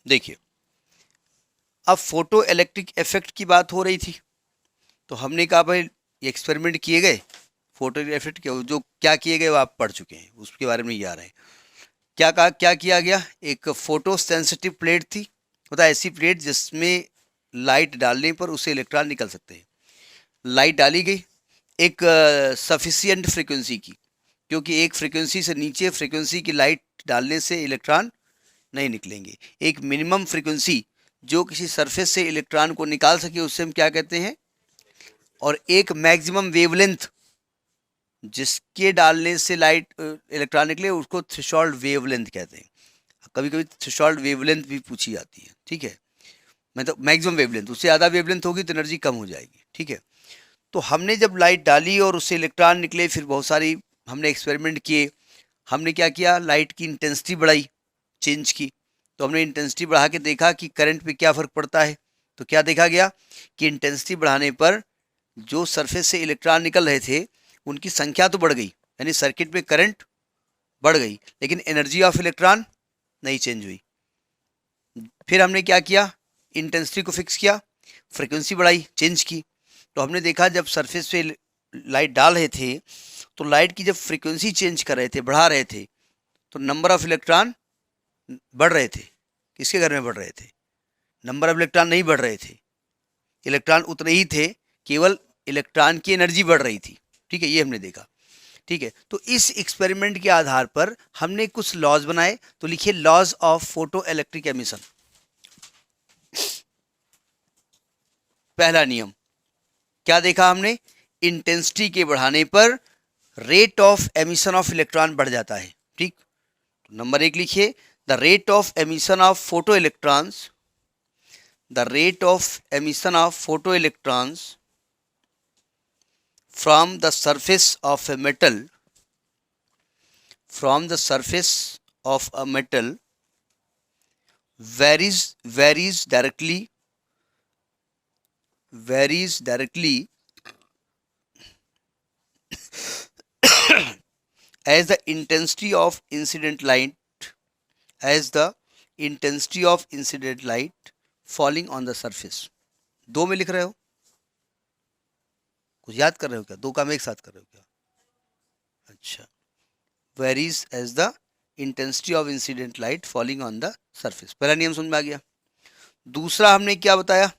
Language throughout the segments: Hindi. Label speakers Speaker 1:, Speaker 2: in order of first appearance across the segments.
Speaker 1: देखिए, अब फोटो इलेक्ट्रिक इफेक्ट की बात हो रही थी, तो हमने कहा भाई ये एक्सपेरिमेंट किए गए, फोटो इफेक्ट के जो क्या किए गए वो आप पढ़ चुके हैं, उसके बारे में ये आ रहे हैं। क्या कहा, क्या किया गया, एक फोटो सेंसिटिव प्लेट थी, होता है ऐसी प्लेट जिसमें लाइट डालने पर उसे इलेक्ट्रॉन निकल सकते हैं। लाइट डाली गई एक सफिशियंट फ्रीक्वेंसी की, क्योंकि एक फ्रीक्वेंसी से नीचे फ्रीक्वेंसी की लाइट डालने से इलेक्ट्रॉन नहीं निकलेंगे। एक मिनिमम फ्रीक्वेंसी जो किसी सरफेस से इलेक्ट्रॉन को निकाल सके उससे हम क्या कहते हैं, और एक मैक्सिमम वेवलेंथ जिसके डालने से लाइट इलेक्ट्रॉन निकले उसको थ्रेशोल्ड वेवलेंथ कहते हैं। कभी कभी थ्रेशोल्ड वेवलेंथ भी पूछी जाती है, ठीक है, मतलब मैक्सिमम वेवलेंथ, उससे ज़्यादा वेवलेंथ होगी तो एनर्जी कम हो जाएगी, ठीक है। तो हमने जब लाइट डाली और उससे इलेक्ट्रॉन निकले, फिर बहुत सारी हमने एक्सपेरिमेंट किए। हमने क्या किया, लाइट की इंटेंसिटी बढ़ाई, चेंज की। तो हमने इंटेंसिटी बढ़ा के देखा कि करंट पे क्या फ़र्क पड़ता है। तो क्या देखा गया कि इंटेंसिटी बढ़ाने पर जो सरफेस से इलेक्ट्रॉन निकल रहे थे उनकी संख्या तो बढ़ गई, यानी सर्किट में करंट बढ़ गई, लेकिन एनर्जी ऑफ इलेक्ट्रॉन नहीं चेंज हुई। फिर हमने क्या किया, इंटेंसिटी को फिक्स किया, फ्रिक्वेंसी बढ़ाई, चेंज की। तो हमने देखा जब सरफेस पे लाइट डाल रहे थे तो लाइट की जब फ्रीक्वेंसी चेंज कर रहे थे, बढ़ा रहे थे, तो नंबर ऑफ इलेक्ट्रॉन बढ़ रहे थे। किसके घर में बढ़ रहे थे, नंबर ऑफ इलेक्ट्रॉन नहीं बढ़ रहे थे, इलेक्ट्रॉन उतने ही थे, केवल इलेक्ट्रॉन की एनर्जी बढ़ रही थी, ठीक है, ये हमने देखा। ठीक है, तो इस एक्सपेरिमेंट के आधार पर हमने कुछ लॉज बनाए। तो लिखिए laws of photo electric emission. पहला नियम क्या देखा हमने, इंटेंसिटी के बढ़ाने पर rate of emission of electron बढ़ जाता है, ठीक। तो नंबर एक लिखिए, the rate of emission of photo electrons, the rate of emission of photo electrons from the surface of a metal, from the surface of a metal varies directly as the intensity of incident light, as the intensity of incident light falling on the surface। दो में लिख रहे हो, कुछ याद कर रहे हो क्या, दो काम एक साथ कर रहे हो क्या, अच्छा, varies as the intensity of incident light falling on the surface। पहला नियम समझ में आ गया। दूसरा हमने क्या बताया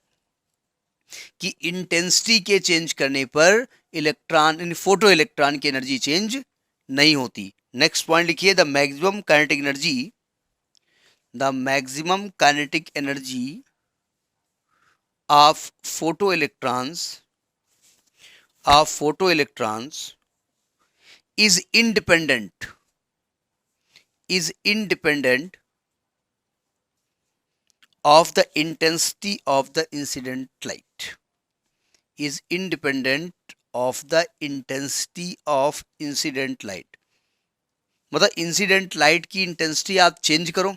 Speaker 1: कि इंटेंसिटी के चेंज करने पर इलेक्ट्रॉन, फोटो इलेक्ट्रॉन की एनर्जी चेंज नहीं होती। नेक्स्ट पॉइंट लिखिए, the maximum kinetic energy, the maximum kinetic energy of photo electrons, of photo electrons is independent, is independent of the intensity of the incident light, is independent of the intensity of incident light। मतलब इंसिडेंट लाइट की इंटेंसिटी आप चेंज करो,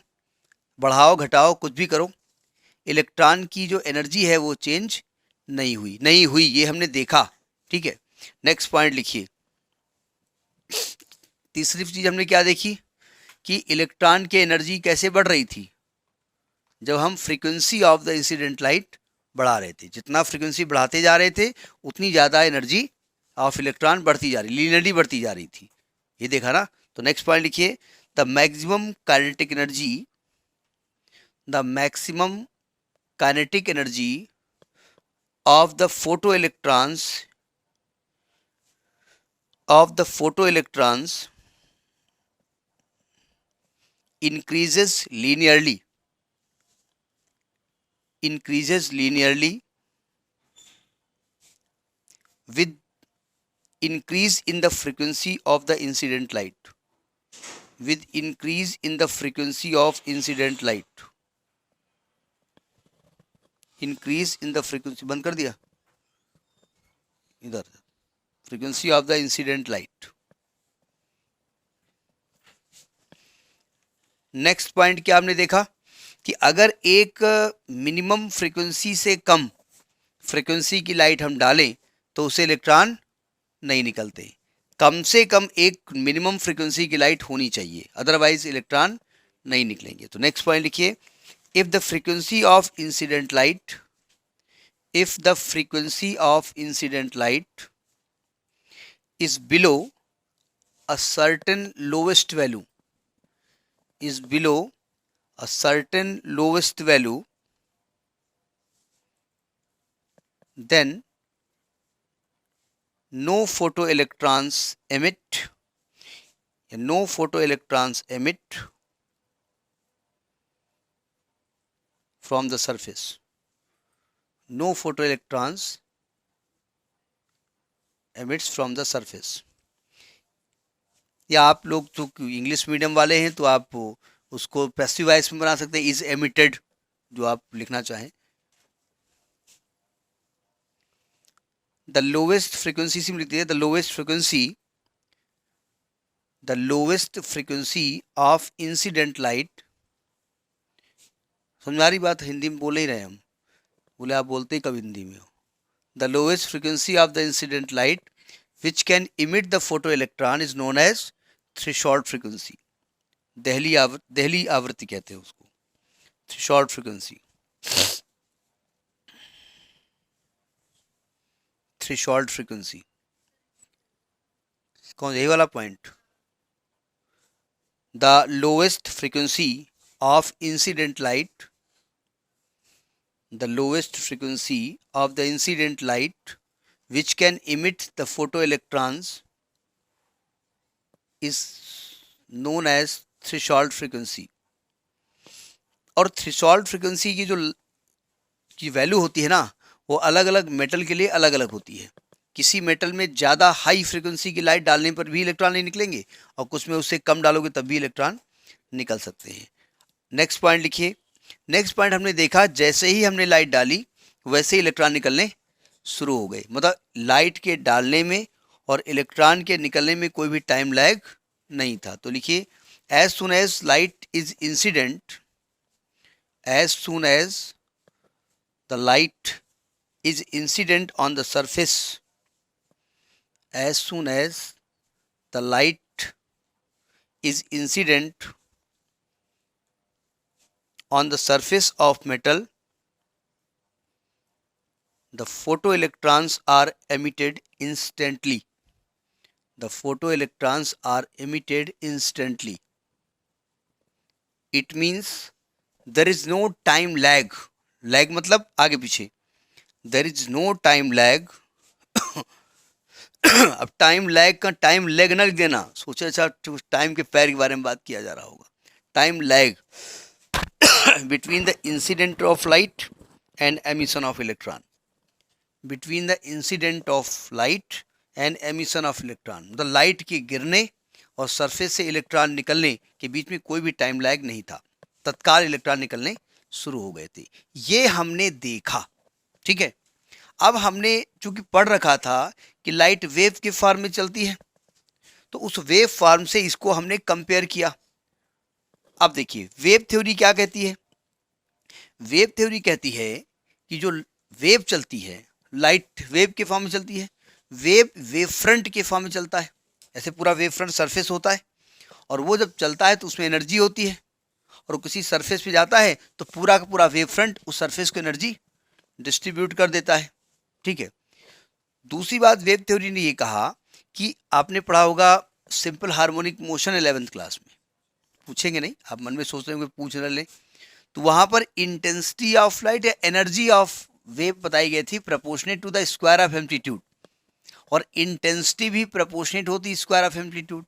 Speaker 1: बढ़ाओ घटाओ कुछ भी करो, इलेक्ट्रॉन की जो एनर्जी है वो चेंज नहीं हुई, नहीं हुई, ये हमने देखा, ठीक है। नेक्स्ट पॉइंट लिखिए, तीसरी चीज हमने क्या देखी कि इलेक्ट्रॉन की एनर्जी कैसे बढ़ रही थी, जब हम frequency of the incident light बढ़ा रहे थे। जितना फ्रीक्वेंसी बढ़ाते जा रहे थे उतनी ज़्यादा एनर्जी ऑफ इलेक्ट्रॉन बढ़ती जा रही, लीनियरली बढ़ती जा रही थी, ये देखा ना। तो नेक्स्ट पॉइंट लिखिए, the maximum kinetic energy, the maximum kinetic energy of the photo electrons, of the photo electrons increases linearly, increases linearly with increase in the frequency of the incident light, with increase in the frequency of incident light, increase in the frequency, बंद कर दिया इधर, frequency of the incident light। Next point क्या हमने देखा कि अगर एक मिनिमम फ्रीक्वेंसी से कम फ्रीक्वेंसी की लाइट हम डालें तो उसे इलेक्ट्रॉन नहीं निकलते। कम से कम एक मिनिमम फ्रीक्वेंसी की लाइट होनी चाहिए, अदरवाइज इलेक्ट्रॉन नहीं निकलेंगे। तो नेक्स्ट पॉइंट लिखिए, if the frequency of incident light if the frequency of incident light is below a certain lowest value is below a certain lowest value, then no photoelectrons emit from the surface. No photoelectrons emits from the surface. या आप लोग तो इंग्लिश मीडियम वाले हैं तो आप उसको पैसिव वॉइस में बना सकते हैं, इज एमिटेड, जो आप लिखना चाहें. द लोवेस्ट फ्रीक्वेंसी से लिखते हैं the lowest frequency of incident light. समझ आ रही बात? हिंदी में बोल ही रहे हम, बोले आप बोलते ही कब हिंदी में हो. The lowest frequency of the incident light which can emit the photoelectron is known as threshold frequency. Delhi आवृत्ति कहते हैं उसको, threshold frequency. थ्रेशोल्ड फ्रीक्वेंसी कौन, यही वाला point. The lowest frequency of incident light which can emit the photoelectrons is known as threshold frequency. और थ्रेशोल्ड फ्रीक्वेंसी की वैल्यू होती है ना, वो अलग अलग मेटल के लिए अलग अलग होती है. किसी मेटल में ज़्यादा हाई फ्रीक्वेंसी की लाइट डालने पर भी इलेक्ट्रॉन नहीं निकलेंगे और कुछ में उससे कम डालोगे तब भी इलेक्ट्रॉन निकल सकते हैं. नेक्स्ट पॉइंट लिखिए. नेक्स्ट पॉइंट हमने देखा जैसे ही हमने लाइट डाली वैसे ही इलेक्ट्रॉन निकलने शुरू हो गए. मतलब लाइट के डालने में और इलेक्ट्रॉन के निकलने में कोई भी टाइम लैग नहीं था. तो लिखिए as soon as light is incident on the surface of metal, the photoelectrons are emitted instantly. It means there is no time lag. Lag मतलब आगे पीछे. There is no time lag. अब टाइम लैग का टाइम लैग ना लिख देना, सोचे अच्छा टाइम के पैर के बारे में बात किया जा रहा होगा. Time lag between the incident of light and emission of electron. मतलब लाइट के गिरने और सरफेस से इलेक्ट्रॉन निकलने के बीच में कोई भी टाइम लैग नहीं था, तत्काल इलेक्ट्रॉन निकलने शुरू हो गए थे. ये हमने देखा. ठीक है. अब हमने चूंकि पढ़ रखा था कि लाइट वेव के फॉर्म में चलती है, तो उस वेव फॉर्म से इसको हमने कंपेयर किया. अब देखिए वेव थ्योरी क्या कहती है. वेव थ्योरी कहती है कि जो वेव चलती है, लाइट वेव के फॉर्म में चलती है. वेव फ्रंट के फॉर्म में चलता है. ऐसे पूरा वेव फ्रंट सरफेस होता है और वो जब चलता है तो उसमें एनर्जी होती है, और किसी सरफेस पे जाता है तो पूरा का पूरा वेव फ्रंट उस सरफेस को एनर्जी डिस्ट्रीब्यूट कर देता है. ठीक है. दूसरी बात वेव थ्योरी ने ये कहा कि आपने पढ़ा होगा simple harmonic motion 11th class में, पूछेंगे नहीं, आप मन में सोच रहे होंगे पूछ न लें, तो वहां पर इंटेंसिटी ऑफ लाइट या एनर्जी ऑफ वेव बताई गई थी proportionate to the square of amplitude. और इंटेंसिटी भी प्रोपोर्शनेट होती स्क्वायर ऑफ एम्पलीट्यूड,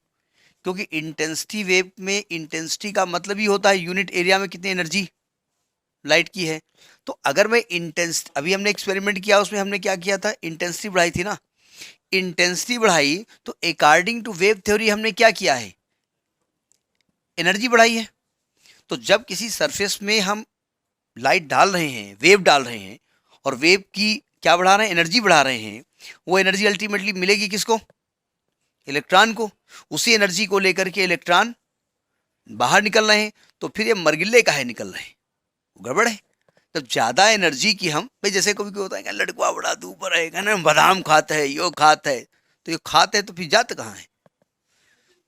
Speaker 1: क्योंकि इंटेंसिटी वेव में इंटेंसिटी का मतलब ही होता है यूनिट एरिया में कितनी एनर्जी लाइट की है. तो अगर मैं अभी हमने एक्सपेरिमेंट किया, उसमें हमने क्या किया था, इंटेंसिटी बढ़ाई थी ना. इंटेंसिटी बढ़ाई तो अकॉर्डिंग टू वेव थ्योरी हमने क्या किया है, एनर्जी बढ़ाई है. तो जब किसी सरफेस में हम लाइट डाल रहे हैं, वेव डाल रहे हैं, और वेव की क्या बढ़ा रहे हैं, एनर्जी बढ़ा रहे हैं, वो एनर्जी अल्टीमेटली मिलेगी किसको, इलेक्ट्रॉन को. उसी एनर्जी को लेकर के इलेक्ट्रॉन बाहर निकल रहे हैं. तो फिर ये मरगिल्ले काहे निकल रहे हैं, गड़बड़ है. जब ज़्यादा एनर्जी की हम, भाई जैसे कभी कोई होता है लड़का बड़ा धूपर है ना, बादाम खाता है, यो खाता है, तो ये खाते हैं तो फिर जाते कहाँ है.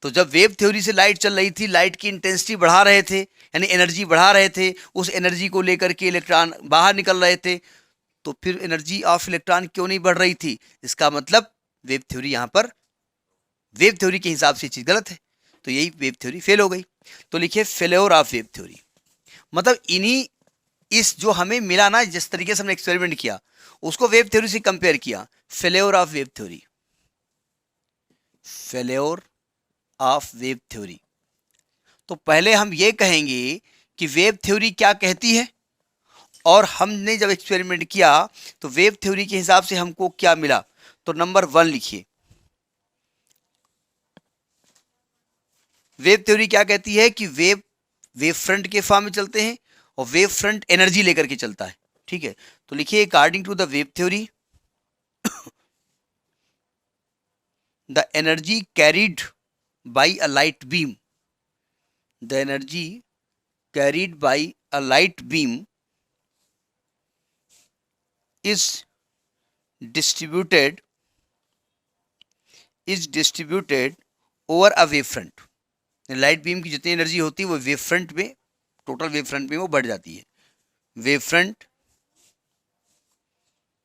Speaker 1: तो जब वेव थ्योरी से लाइट चल रही थी, लाइट की इंटेंसिटी बढ़ा रहे थे, यानी एनर्जी बढ़ा रहे थे, उस एनर्जी को लेकर के इलेक्ट्रॉन बाहर निकल रहे थे, तो फिर एनर्जी ऑफ इलेक्ट्रॉन क्यों नहीं बढ़ रही थी? इसका मतलब वेव थ्योरी यहाँ पर, वेव थ्योरी के हिसाब से ये चीज़ गलत है, तो यही वेव थ्योरी फेल हो गई। तो लिखिए फेल्योर ऑफ वेव थ्योरी, मतलब इन्हीं इस जो हमें मिला ना, जिस तरीके से हमने एक्सपेरिमेंट किया उसको वेव थ्योरी से कंपेयर किया, failure of wave theory, failure of wave theory. तो पहले हम ये कहेंगे कि वेव थ्योरी क्या कहती है, और हमने जब एक्सपेरिमेंट किया तो वेव थ्योरी के हिसाब से हमको क्या मिला। तो नंबर 1 लिखिए, वेव थ्योरी क्या कहती है कि वेव फ्रंट के फॉर्म में चलते हैं और वेव फ्रंट एनर्जी लेकर के चलता है। ठीक है, तो लिखिए according to the wave theory the energy carried by a light beam, the energy carried by a light beam is distributed over a wave front। Light beam की जितनी एनर्जी होती है वो वेव फ्रंट में, टोटल वेव फ्रंट में वो बढ़ जाती है। Wave front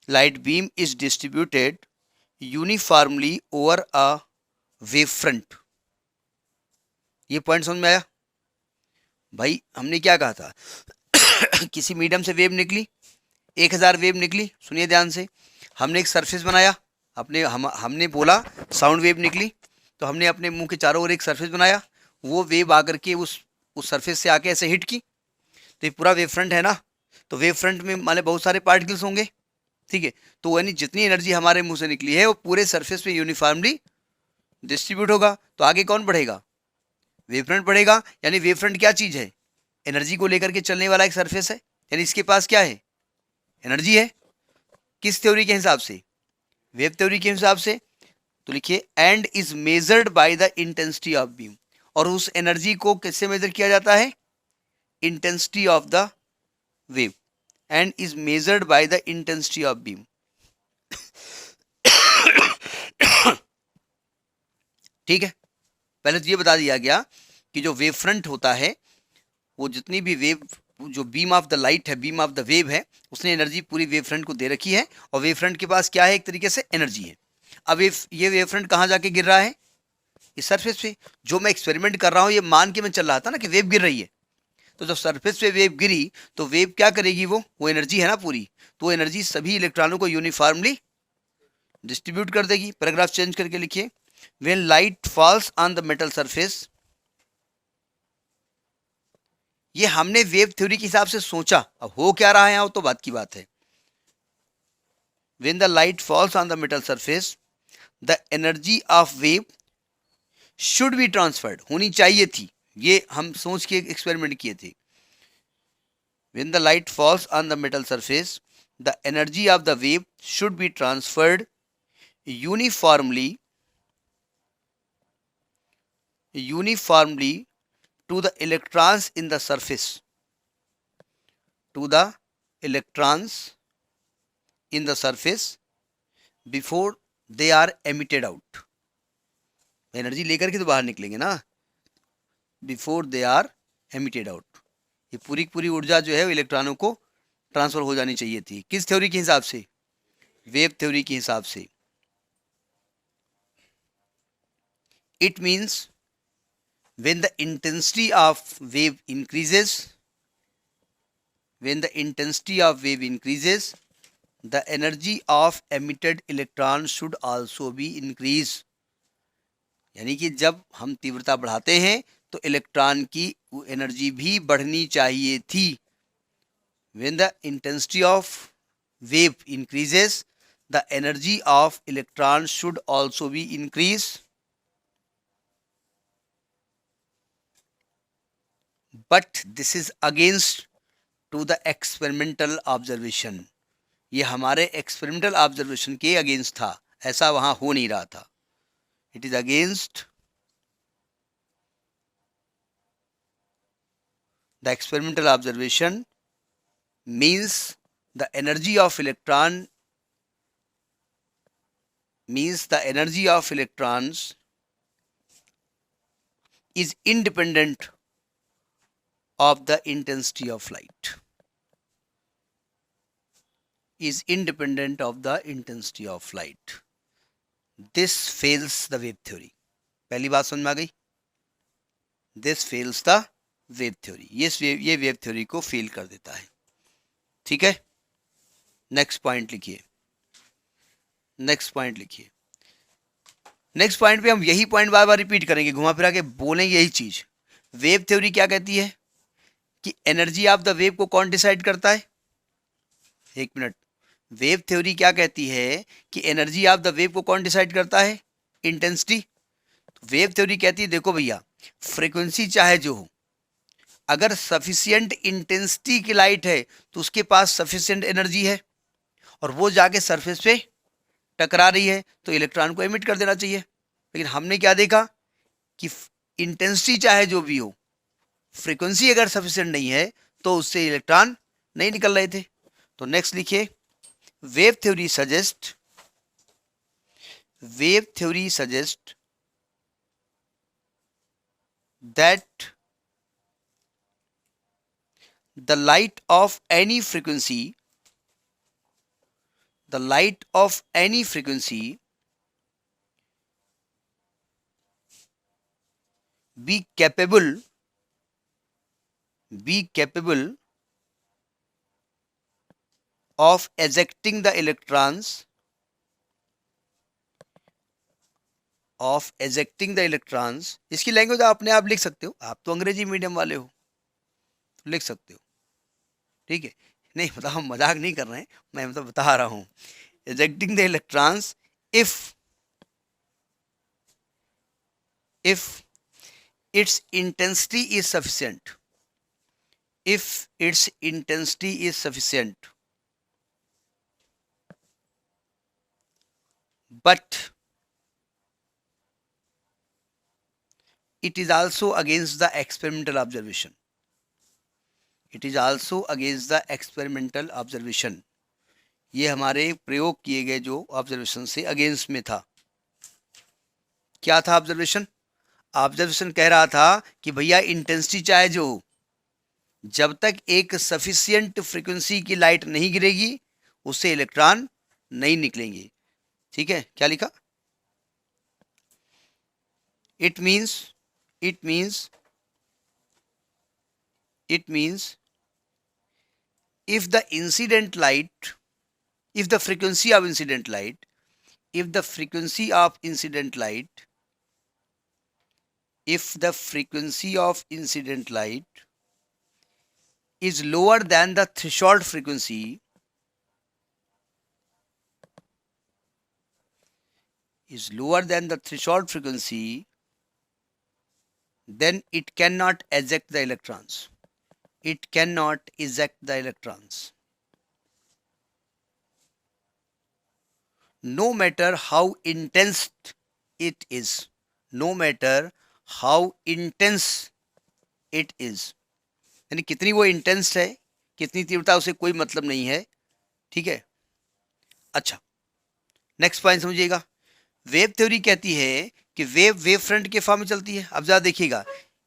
Speaker 1: light beam is distributed uniformly over a wave front. ये पॉइंट समझ में आया भाई? हमने क्या कहा था किसी मीडियम से वेव निकली, 1000 वेव निकली, सुनिए ध्यान से। हमने एक सरफेस बनाया, हमने बोला साउंड वेव निकली, तो हमने अपने मुंह के चारों ओर एक सरफेस बनाया, वो वेव आकर के उस सरफेस से आके ऐसे हिट की, तो ये पूरा वेव फ्रंट है ना। तो वेव फ्रंट में मान बहुत सारे पार्टिकल्स होंगे, ठीक है, तो यानी जितनी एनर्जी हमारे मुंह से निकली है वो पूरे सरफेस पे यूनिफॉर्मली डिस्ट्रीब्यूट होगा, तो आगे कौन बढ़ेगा? वेव फ्रंट बढ़ेगा। यानी वेव फ्रंट क्या चीज़ है? एनर्जी को लेकर के चलने वाला एक सरफेस है, यानी इसके पास क्या है? एनर्जी है। किस थ्योरी के हिसाब से? वेव थ्योरी के हिसाब से। तो लिखिए and is measured by the intensity of beam, और उस एनर्जी को किससे मेजर किया जाता है? Intensity of the wave, and is measured by the intensity of beam. ठीक है, पहले तो ये बता दिया गया कि जो वेव फ्रंट होता है वो जितनी भी वेव, जो बीम ऑफ द लाइट है, बीम ऑफ द वेव है, उसने एनर्जी पूरी वेव फ्रंट को दे रखी है, और वेव फ्रंट के पास क्या है? एक तरीके से एनर्जी है। अब ये वेव फ्रंट कहाँ जाके गिर रहा है? इस सरफेस पे। जो मैं एक्सपेरिमेंट कर रहा हूँ ये मान के मैं चल रहा था ना कि वेव गिर रही है, तो जब सरफेस पे वेव गिरी तो वेव क्या करेगी? वो एनर्जी है ना पूरी, तो वो एनर्जी सभी इलेक्ट्रॉनों को यूनिफॉर्मली डिस्ट्रीब्यूट कर देगी। पैराग्राफ चेंज करके लिखिए, when light falls on the metal surface, ये हमने वेव थ्योरी के हिसाब से सोचा, अब हो क्या रहा है यहाँ तो बात की बात है। When the light falls on the metal surface the energy of wave should be transferred, होनी चाहिए थी, ये हम सोच के एक्सपेरिमेंट किए थे। When the light falls on the metal surface the energy of the wave should be transferred uniformly to the electrons in the surface, to the electrons in the surface before they are emitted out। Energy लेकर के तो बाहर निकलेंगे ना, before they are emitted out. ये पूरी पूरी ऊर्जा जो है वो इलेक्ट्रॉनों को ट्रांसफर हो जानी चाहिए थी। किस थ्योरी के हिसाब से? वेव थ्योरी के हिसाब से। It means when the intensity of wave increases, when the intensity of wave increases the energy of emitted electron should also be increase। यानी कि जब हम तीव्रता बढ़ाते हैं तो इलेक्ट्रॉन की एनर्जी भी बढ़नी चाहिए थी। when the intensity of wave increases the energy of electron should also be increase, but this is against to the experimental observation। ये हमारे एक्सपेरिमेंटल ऑब्जर्वेशन के अगेंस्ट था, ऐसा वहां हो नहीं रहा था। It is against the experimental observation means the energy of electron is independent of the intensity of light, is independent of the intensity of light. This fails the wave theory. पहली बात समझ में आ गई? This fails the wave theory. ये वेव थ्योरी को फेल कर देता है. ठीक है, नेक्स्ट पॉइंट लिखिए. नेक्स्ट पॉइंट पे हम यही पॉइंट बार बार रिपीट करेंगे, घुमा फिरा के बोलेंगे यही चीज. वेव थ्योरी क्या कहती है कि एनर्जी ऑफ द वेव को कौन डिसाइड करता है? एक मिनट. वेव थ्योरी क्या कहती है कि एनर्जी ऑफ द वेव को कौन डिसाइड करता है? इंटेंसिटी. तो वेव थ्योरी कहती है देखो भैया, फ्रीक्वेंसी चाहे जो हो, अगर सफिशियंट इंटेंसिटी की लाइट है तो उसके पास सफिशियंट एनर्जी है और वो जाके सरफेस पे टकरा रही है तो इलेक्ट्रॉन को एमिट कर देना चाहिए. लेकिन हमने क्या देखा कि इंटेंसिटी चाहे जो भी हो, फ्रीक्वेंसी अगर सफिशिएंट नहीं है तो उससे इलेक्ट्रॉन नहीं निकल रहे थे. तो नेक्स्ट लिखिए, wave theory suggest that the light of any frequency be capable of ejecting the electrons इसकी लैंग्वेज आप अपने आप लिख सकते हो, आप तो अंग्रेजी मीडियम वाले हो, लिख सकते हो. ठीक है, नहीं मतलब हम मजाक नहीं कर रहे हैं, मैं मतलब बता रहा हूँ. ejecting the electrons if its intensity is sufficient, but it is also against the experimental observation. ये हमारे प्रयोग किए गए जो ऑब्जर्वेशन से अगेंस्ट में था. क्या था ऑब्जर्वेशन कह रहा था कि भैया इंटेंसिटी चाहे जो हो, जब तक एक सफिशिएंट फ्रीक्वेंसी की लाइट नहीं गिरेगी उससे इलेक्ट्रॉन नहीं निकलेंगे. ठीक है, क्या लिखा? It means if the frequency of incident light is lower than the threshold frequency, then it cannot eject the electrons. No matter how intense it is. यानी कितनी वो इंटेंस है, कितनी तीव्रता, उसे कोई मतलब नहीं है. ठीक है, अच्छा नेक्स्ट पॉइंट समझिएगा. वेव थ्योरी कहती है कि वेव फ्रंट के फॉर्म में चलती है. अब ज़रा देखिएगा,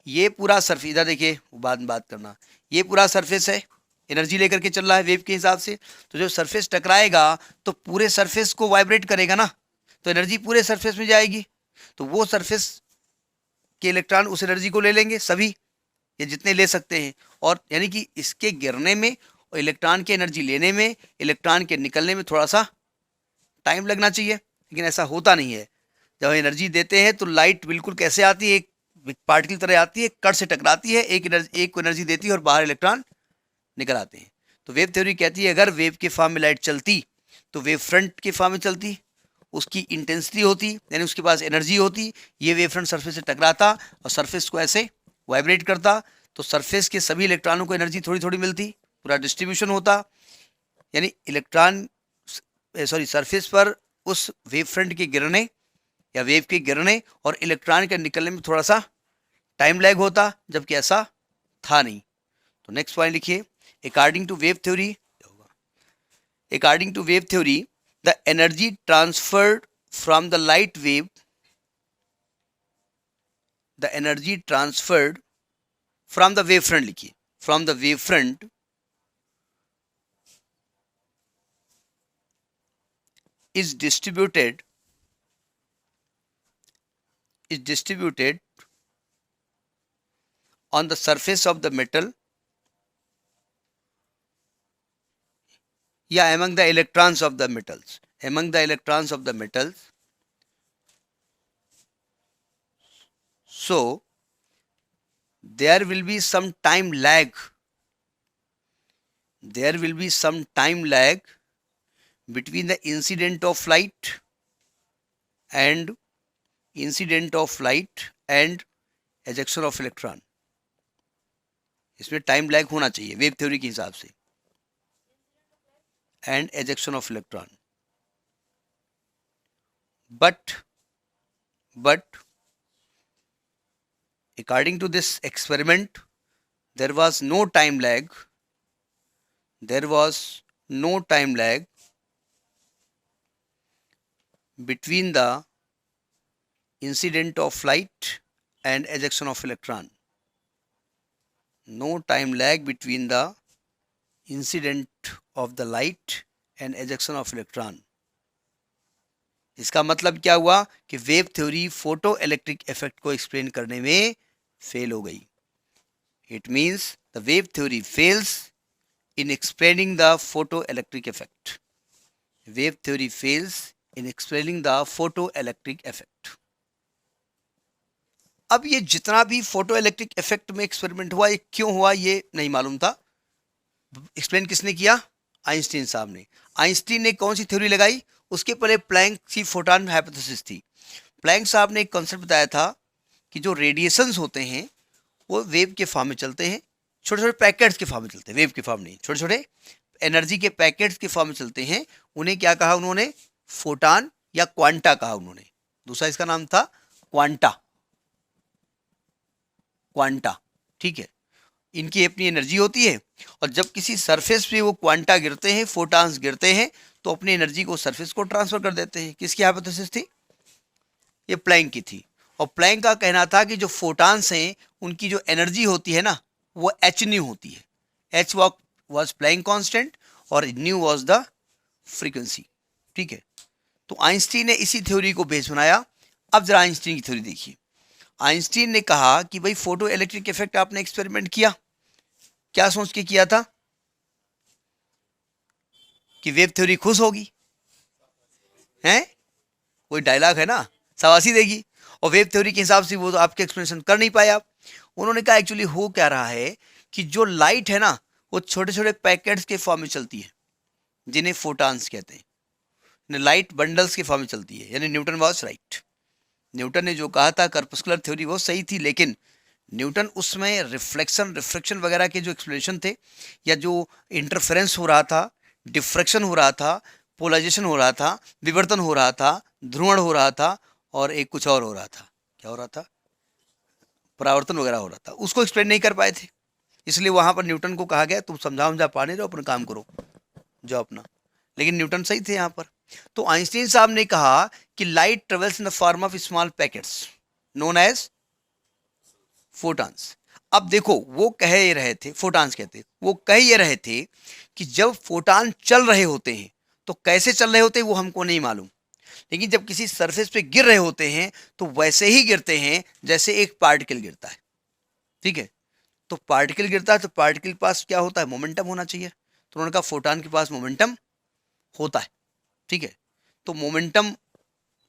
Speaker 1: ये पूरा सरफेस, इधर देखिए, बाद में बात करना, ये पूरा सरफेस है, एनर्जी लेकर के चल रहा है वेव के हिसाब से. तो जब सरफेस टकराएगा तो पूरे सरफेस को वाइब्रेट करेगा ना, तो एनर्जी पूरे सरफेस में जाएगी. तो वो सरफेस के इलेक्ट्रॉन उस एनर्जी को ले लेंगे, सभी ये जितने ले सकते हैं. और यानी कि इसके गिरने में और इलेक्ट्रॉन की एनर्जी लेने में, इलेक्ट्रॉन के निकलने में थोड़ा सा टाइम लगना चाहिए. लेकिन ऐसा होता नहीं है. जब एनर्जी देते हैं तो लाइट बिल्कुल कैसे आती है, एक पार्टिकल तरह आती है, कण से टकराती है, एक को एनर्जी देती है और बाहर इलेक्ट्रॉन निकल आते हैं. तो वेव थ्योरी कहती है अगर वेव के फॉर्म में लाइट चलती तो वेव फ्रंट के फॉर्म में चलती, उसकी इंटेंसिटी होती, यानी उसके पास एनर्जी होती, ये वेव फ्रंट सरफेस से टकराता और सरफेस को ऐसे वाइब्रेट करता, तो सरफेस के सभी इलेक्ट्रॉनों को एनर्जी थोड़ी थोड़ी मिलती, पूरा डिस्ट्रीब्यूशन होता. यानी सरफेस पर उस वेव फ्रंट के गिरने या वेव के गिरने और इलेक्ट्रॉन के निकलने में थोड़ा सा टाइम लैग होता, जबकि ऐसा था नहीं. तो नेक्स्ट पॉइंट लिखिए, according to wave theory the energy transferred from the light wave front लिखिए, from the wave front is distributed on the surface of the metal, yeah, among the electrons of the metals, so there will be some time lag between the incident of light and ejection of electron. इसमें टाइम लैग होना चाहिए वेव थ्योरी के हिसाब से, and ejection of electron. but according to this experiment there was no time lag between the incident of light and ejection of electron. No time lag between the incident of the light and ejection of electron. इसका मतलब क्या हुआ कि wave theory photo electric effect को एक्सप्लेन करने में फेल हो गई. It means the wave theory fails in explaining the photo electric effect. Wave theory fails in explaining the photo electric effect. अब ये जितना भी फोटो इलेक्ट्रिक इफेक्ट में एक्सपेरिमेंट हुआ, ये क्यों हुआ ये नहीं मालूम था. एक्सप्लेन किसने किया? आइंस्टीन साहब ने. आइंस्टीन ने कौन सी थ्योरी लगाई? उसके पहले प्लैंक की फोटॉन हाइपोथेसिस थी. प्लैंक साहब ने एक कॉन्सेप्ट बताया था कि जो रेडिएशंस होते हैं वो वेव के फॉर्म में चलते हैं, छोटे छोटे पैकेट्स के फॉर्म में चलते हैं, वेव के फॉर्म नहीं, छोटे छोटे एनर्जी के पैकेट्स के फॉर्म में चलते हैं. उन्हें क्या कहा उन्होंने? फोटॉन या क्वांटा कहा उन्होंने. दूसरा इसका नाम था क्वांटा. ठीक है. इनकी अपनी एनर्जी होती है और जब किसी सरफेस पे वो क्वांटा गिरते हैं, फोटॉन्स गिरते हैं, तो अपनी एनर्जी को सरफेस को ट्रांसफर कर देते हैं. किसकी हाइपोथेसिस थी? ये प्लैंक की थी. और प्लैंक का कहना था कि जो फोटॉन्स हैं उनकी जो एनर्जी होती है ना वो एच न्यू होती है. एच वॉज प्लैंक कांस्टेंट और न्यू वॉज द फ्रीक्वेंसी. ठीक है. तो आइंस्टीन ने इसी थ्योरी को बेस बनाया. अब जरा आइंस्टीन की थ्योरी देखिए. आइंस्टीन ने कहा कि भाई फोटो इलेक्ट्रिक इफेक्ट आपने एक्सपेरिमेंट किया, क्या सोच के किया था? कि वेव थ्योरी खुश होगी, हैं? कोई डायलॉग है ना, शाबाशी देगी. और वेव थ्योरी के हिसाब से वो तो आपके एक्सप्लेनेशन कर नहीं पाए आप. उन्होंने कहा एक्चुअली हो क्या रहा है कि जो लाइट है ना वो छोटे छोटे पैकेट्स के फॉर्म में चलती है जिन्हें फोटॉन्स कहते हैं. लाइट बंडल्स के फॉर्म में चलती है. यानी न्यूटन वॉज राइट. न्यूटन ने जो कहा था कर्पस्कुलर थ्योरी वो सही थी, लेकिन न्यूटन उसमें रिफ्लेक्शन वगैरह के जो एक्सप्लेनेशन थे, या जो इंटरफेरेंस हो रहा था, डिफ्रैक्शन हो रहा था, पोलराइजेशन हो रहा था, विवर्तन हो रहा था, ध्रुवण हो रहा था, और एक कुछ और हो रहा था. क्या हो रहा था? परावर्तन वगैरह हो रहा था. उसको एक्सप्लेन नहीं कर पाए थे. इसलिए वहां पर न्यूटन को कहा गया तुम समझा पाने जाओ, अपना काम करो, जाओ अपना. लेकिन न्यूटन सही थे यहाँ पर. तो आइंस्टीन साहब ने कहा कि light travels in the form of small packets known as photons. अब देखो वो कह ये रहे थे, फोटॉन्स कहते, वो कह ये रहे थे कि जब फोटॉन चल रहे होते हैं तो कैसे चल रहे होते हैं वो हमको नहीं मालूम, लेकिन जब किसी सरफेस पे गिर रहे होते हैं तो वैसे ही गिरते हैं जैसे एक पार्टिकल गिरता है. ठीक है. तो पार्टिकल गिरता है तो पार्टिकल के पास क्या होता है? मोमेंटम होना चाहिए. तो उन्होंने कहा फोटॉन के पास मोमेंटम होता है. ठीक है. तो मोमेंटम,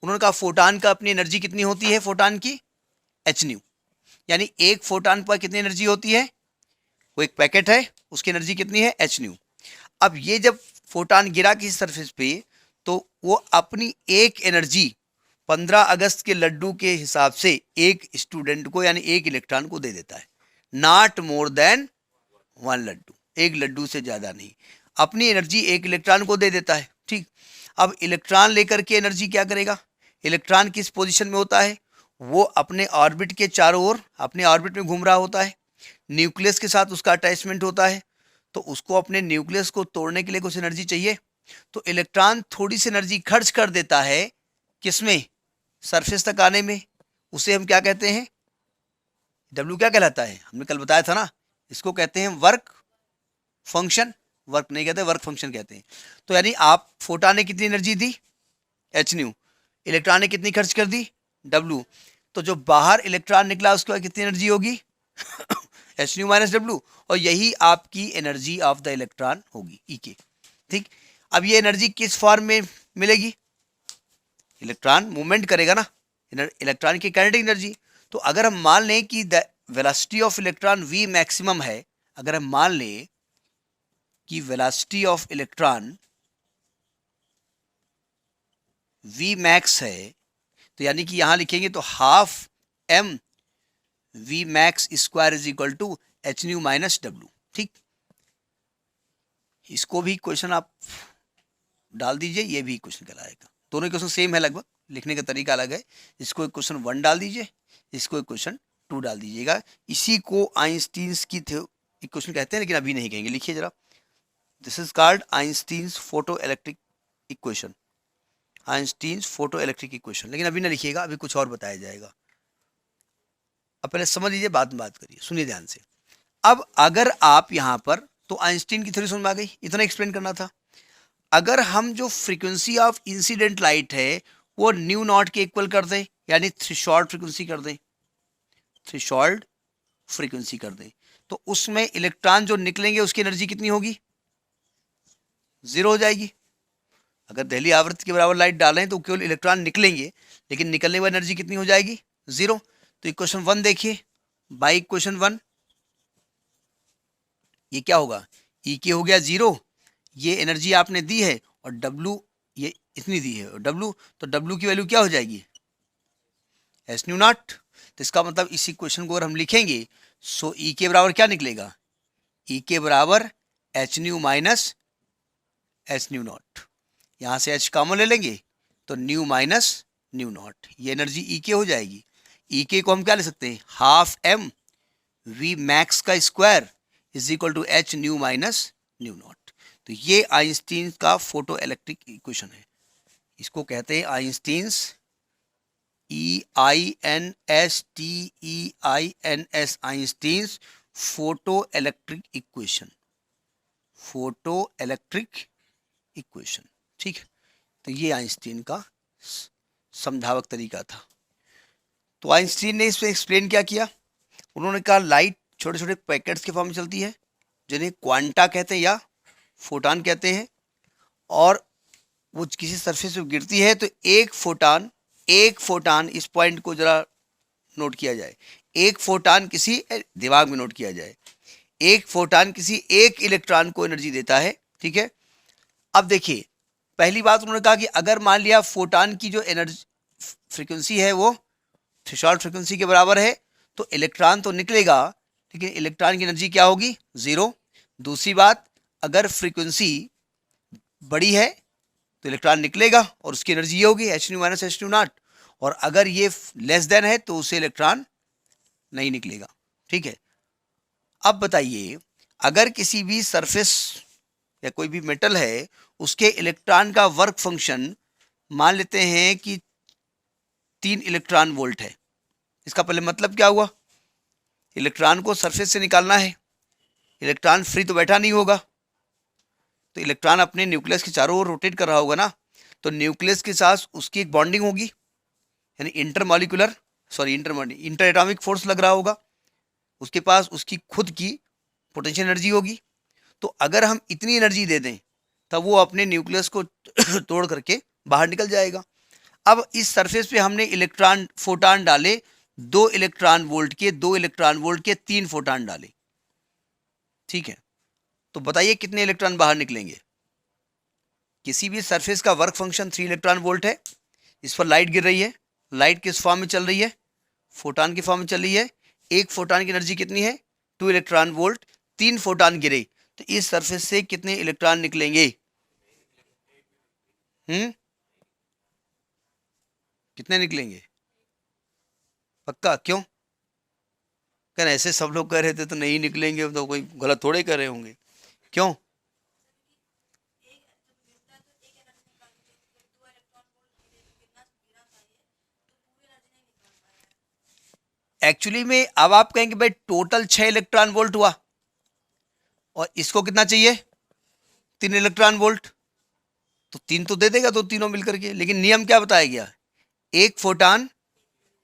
Speaker 1: उन्होंने कहा फोटॉन का अपनी एनर्जी कितनी होती है? फोटॉन की एच न्यू. यानी एक फोटॉन पर कितनी एनर्जी होती है? वो एक पैकेट है, उसकी एनर्जी कितनी है? H new. अब ये जब फोटॉन गिरा किसी सरफेस पे तो वो अपनी एक एनर्जी 15 अगस्त के लड्डू के हिसाब से एक स्टूडेंट को यानी एक इलेक्ट्रॉन को दे देता है. Not more than 1 laddu. एक लड्डू से ज़्यादा नहीं. अपनी एनर्जी एक इलेक्ट्रॉन को दे देता है. ठीक. अब इलेक्ट्रॉन लेकर के एनर्जी क्या करेगा? इलेक्ट्रॉन किस पोजीशन में होता है? वो अपने ऑर्बिट के चारों ओर अपने ऑर्बिट में घूम रहा होता है. न्यूक्लियस के साथ उसका अटैचमेंट होता है, तो उसको अपने न्यूक्लियस को तोड़ने के लिए कुछ एनर्जी चाहिए. तो इलेक्ट्रॉन थोड़ी सी एनर्जी खर्च कर देता है किसमें? सरफेस तक आने में. उसे हम क्या कहते हैं? डब्ल्यू क्या कहलाता है? हमने कल बताया था ना, इसको कहते हैं वर्क फंक्शन, वर्क नहीं कहते, वर्क फंक्शन कहते हैं। तो यानी आप फोटॉन ने कितनी एनर्जी दी, एच न्यू, इलेक्ट्रॉन ने कितनी खर्च कर दी, डब्लू। तो जो बाहर इलेक्ट्रॉन निकला उसके बाद कितनी एनर्जी होगी एच न्यू माइनस डब्लू, और यही आपकी एनर्जी ऑफ द इलेक्ट्रॉन होगी, ई के। ठीक, अब ये एनर्जी किस फॉर्म में मिलेगी, इलेक्ट्रॉन मूवमेंट करेगा ना, इलेक्ट्रॉन की काइनेटिक एनर्जी। तो अगर हम मान लें कि the velocity of electron V maximum है, अगर हम मान लें कि velocity of electron V max है, तो यानी कि यहां लिखेंगे तो half M V max square is equal to H nu minus W. ठीक, इसको भी क्वेश्चन आप डाल दीजिए, ये भी क्वेश्चन कहलाएगा। दोनों क्वेश्चन सेम है लगभग, लिखने का तरीका अलग है। इसको एक क्वेश्चन 1 डाल दीजिए, इसको एक क्वेश्चन 2 डाल दीजिएगा। इसी को आइंस्टीन्स की इक्वेशन कहते हैं, लेकिन अभी नहीं कहेंगे। लिखिए जरा, this is called Einstein's photo electric equation, Einstein's photo electric equation. लेकिन अभी ना लिखिएगा, अभी कुछ और बताया जाएगा। अब पहले समझ लीजिए, बाद में बात करिए, सुनिए ध्यान से। अब अगर आप यहाँ पर, तो आइंस्टीन की थ्योरी समझ में आ गई, इतना एक्सप्लेन करना था। अगर हम जो फ्रीक्वेंसी ऑफ इंसिडेंट लाइट है वो न्यू नॉट के इक्वल कर दें, यानी थ्रेशोल्ड फ्रीक्वेंसी कर दें, थ्रेशोल्ड फ्रीक्वेंसी कर दें, तो उसमें इलेक्ट्रॉन जो निकलेंगे उसकी एनर्जी कितनी होगी, 0 हो जाएगी। अगर दहली आवृत्ति के बराबर लाइट डालें तो केवल इलेक्ट्रॉन निकलेंगे, लेकिन निकलने वाली एनर्जी कितनी हो जाएगी, 0। तो इक्वेशन 1 देखिए, बाई इक्वेशन 1 ये क्या होगा, ई के हो गया 0, ये एनर्जी आपने दी है, और डब्लू ये इतनी दी है, और डब्लू, तो डब्लू की वैल्यू क्या हो जाएगी, एस न्यू नॉट। तो इसका मतलब इस इक्वेशन को अगर हम लिखेंगे, सो ई के बराबर क्या निकलेगा, ई के बराबर H nu minus H new not. यहाँ से एच कॉमन ले लेंगे तो न्यू माइनस न्यू नॉट, ये एनर्जी ई के हो जाएगी। ई के को हम क्या ले सकते हैं, हाफ एम वी मैक्स का square is equal to H nu minus nu not. तो ये आइंस्टीन का फोटो इलेक्ट्रिक इक्वेशन है, इसको कहते हैं Einstein's E I N S T E I N S, Einstein's photo electric equation, photo electric equation. ठीक है, तो ये आइंस्टीन का समझावक तरीका था। तो आइंस्टीन ने इसमें एक्सप्लेन क्या किया, उन्होंने कहा लाइट छोटे छोटे पैकेट्स के फॉर्म में चलती है, जिन्हें क्वांटा कहते हैं या फोटॉन कहते हैं, और वो किसी सरफेस पे गिरती है तो एक फोटॉन, इस पॉइंट को जरा नोट किया जाए, एक फोटॉन किसी, दिमाग में नोट किया जाए, एक फोटॉन किसी एक इलेक्ट्रॉन को एनर्जी देता है। ठीक है, अब देखिए, पहली बात उन्होंने कहा कि अगर मान लिया फोटॉन की जो एनर्जी फ्रीक्वेंसी है वो थ्रेशोल्ड फ्रीक्वेंसी के बराबर है, तो इलेक्ट्रॉन तो निकलेगा, लेकिन इलेक्ट्रॉन की एनर्जी क्या होगी, 0। दूसरी बात, अगर फ्रीक्वेंसी बड़ी है तो इलेक्ट्रॉन निकलेगा और उसकी एनर्जी ये होगी H nu minus H new not, और अगर ये लेस देन है तो उससे इलेक्ट्रॉन नहीं निकलेगा। ठीक है, अब बताइए, अगर किसी भी सरफेस या कोई भी मेटल है, उसके इलेक्ट्रॉन का वर्क फंक्शन मान लेते हैं कि 3 इलेक्ट्रॉन वोल्ट है, इसका पहले मतलब क्या हुआ, इलेक्ट्रॉन को सरफेस से निकालना है, इलेक्ट्रॉन फ्री तो बैठा नहीं होगा, तो इलेक्ट्रॉन अपने न्यूक्लियस के चारों ओर रोटेट कर रहा होगा ना, तो न्यूक्लियस के साथ उसकी एक बॉन्डिंग होगी, यानी इंटर एटॉमिक फोर्स लग रहा होगा, उसके पास उसकी खुद की पोटेंशियल एनर्जी होगी। तो अगर हम इतनी एनर्जी दे दें तब वो अपने न्यूक्लियस को तोड़ करके बाहर निकल जाएगा। अब इस सरफेस पे हमने इलेक्ट्रॉन फोटॉन डाले, 2 इलेक्ट्रॉन वोल्ट के, 2 इलेक्ट्रॉन वोल्ट के 3 फोटॉन डाले। ठीक है, तो बताइए कितने इलेक्ट्रॉन बाहर निकलेंगे। किसी भी सरफेस का वर्क फंक्शन 3 इलेक्ट्रॉन वोल्ट है, इस पर लाइट गिर रही है, लाइट किस फॉर्म में चल रही है, फोटॉन की फॉर्म में चल रही है, एक फोटॉन की एनर्जी कितनी है, 2 इलेक्ट्रॉन वोल्ट, 3 फोटॉन गिरे, तो इस सरफेस से कितने इलेक्ट्रॉन निकलेंगे, कितने निकलेंगे, पक्का, क्यों, कहना ऐसे सब लोग कह रहे थे तो नहीं निकलेंगे, तो कोई गलत थोड़े कर रहे होंगे, क्यों, एक्चुअली में अब आप कहेंगे भाई टोटल 6 इलेक्ट्रॉन वोल्ट हुआ, और इसको कितना चाहिए, 3 इलेक्ट्रॉन वोल्ट, तो 3 तो दे देगा, तो तीनों मिलकर के। लेकिन नियम क्या बताया गया, एक फोटान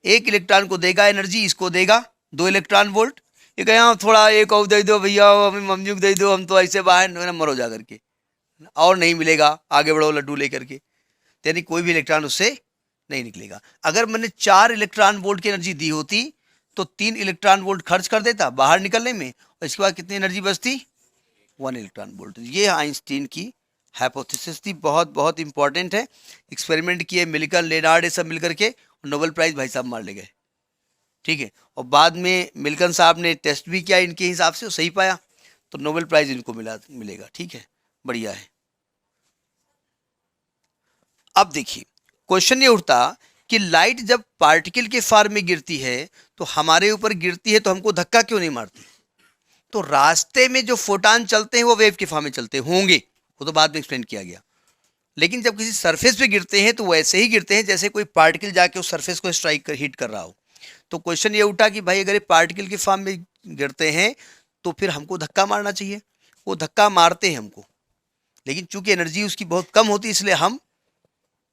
Speaker 1: एक इलेक्ट्रॉन को देगा एनर्जी, इसको देगा 2 इलेक्ट्रॉन वोल्ट। ये कहे हाँ थोड़ा एक और दे दो भैया, हमें मम्मी को दे दो, हम तो ऐसे बाहर मरो जा करके, और नहीं मिलेगा, आगे बढ़ो लड्डू लेकर के, यानी कोई भी इलेक्ट्रॉन उससे नहीं निकलेगा। अगर मैंने 4 इलेक्ट्रॉन वोल्ट की एनर्जी दी होती तो 3 इलेक्ट्रॉन वोल्ट खर्च कर देता बाहर निकलने में, और इसके बाद कितनी एनर्जी बचती, 1 इलेक्ट्रॉन वोल्ट। ये आइंस्टीन की हाइपोथेसिस थी, बहुत बहुत इंपॉर्टेंट है। एक्सपेरिमेंट किए मिल्टन, लेनार्ड, ये सब मिलकर के, नोबेल प्राइज भाई साहब मार ले गए, ठीक है। और बाद में मिल्टन साहब ने टेस्ट भी किया इनके हिसाब से, सही पाया, तो नोबेल प्राइज इनको मिलेगा, ठीक है, बढ़िया है। अब देखिए क्वेश्चन ये उठता कि लाइट जब पार्टिकल के फॉर्म में गिरती है तो हमारे ऊपर गिरती है, तो हमको धक्का क्यों नहीं मारती। तो रास्ते में जो फोटान चलते हैं वो वेव के फॉर्म में चलते होंगे, वो तो बाद में एक्सप्लेन किया गया। लेकिन जब किसी सरफेस पे गिरते हैं तो वैसे ही गिरते हैं जैसे कोई पार्टिकल जाके उस सरफेस को स्ट्राइक कर हिट कर रहा हो। तो क्वेश्चन ये उठा कि भाई अगर ये पार्टिकल के फॉर्म में गिरते हैं तो फिर हमको धक्का मारना चाहिए। वो धक्का मारते हैं हमको, लेकिन चूंकि एनर्जी उसकी बहुत कम होती है इसलिए हम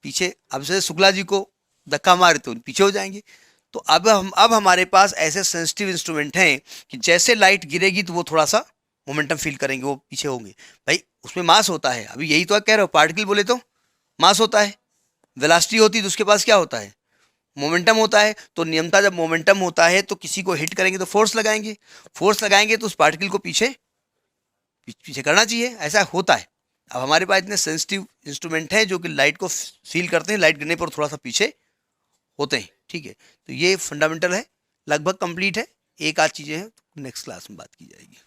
Speaker 1: पीछे, अब जैसे शुक्ला जी को धक्का मारे तो पीछे हो जाएंगे। तो अब हमारे पास ऐसे सेंसिटिव इंस्ट्रूमेंट हैं कि जैसे लाइट गिरेगी तो वो थोड़ा सा मोमेंटम फील करेंगे, वो पीछे होंगे। भाई उसमें मास होता है, अभी यही तो कह रहे हो, पार्टिकल बोले तो मास होता है, वेलोसिटी होती है तो उसके पास क्या होता है, मोमेंटम होता है। तो नियमता जब मोमेंटम होता है तो किसी को हिट करेंगे तो फोर्स लगाएंगे, फोर्स लगाएंगे तो उस पार्टिकल को पीछे पीछे करना चाहिए, ऐसा होता है। अब हमारे पास इतने सेंसिटिव इंस्ट्रूमेंट हैं जो कि लाइट को फील करते हैं, लाइट गिरने पर थोड़ा सा पीछे होते हैं, ठीक है। तो ये फंडामेंटल है, लगभग कंप्लीट है, एक आध चीज़ें हैं, नेक्स्ट क्लास में बात की जाएगी।